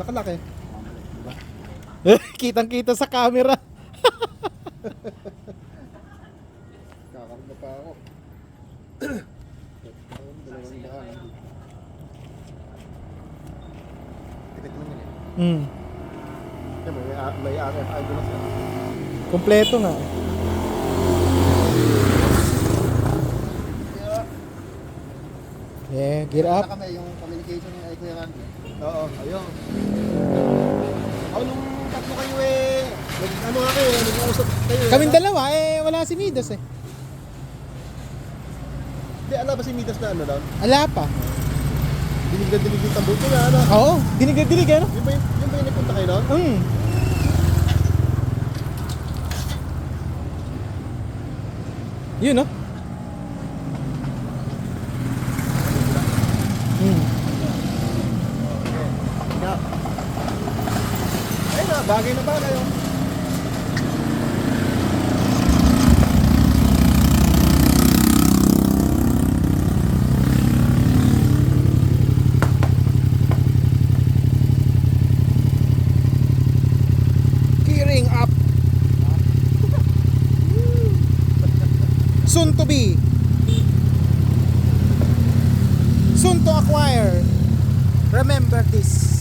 kalaki. Kitang-kita sa camera. Kakarga pa ako. Dalawang daan. Tikit lang yun eh. Mm. May RFI doon siya. Kompleto nga. Yeah, gear up. Kami yung communication ni Kuya Randy. Oo, ayun. Nung tatlo kayo ano nga kayo, nag-uusap kayo. Kaming dalawa, wala si Midas eh. Hindi, ala ba si Midas na ano daw? Ala pa. Dinig na dinig yung tambuto na ano? Oo, dinig-dinig ano? Yung ba yung napunta kayo doon? Yun no? Ayun na, bagay na ba kayo? Gearing up. Soon to be. Soon to acquire. Remember this.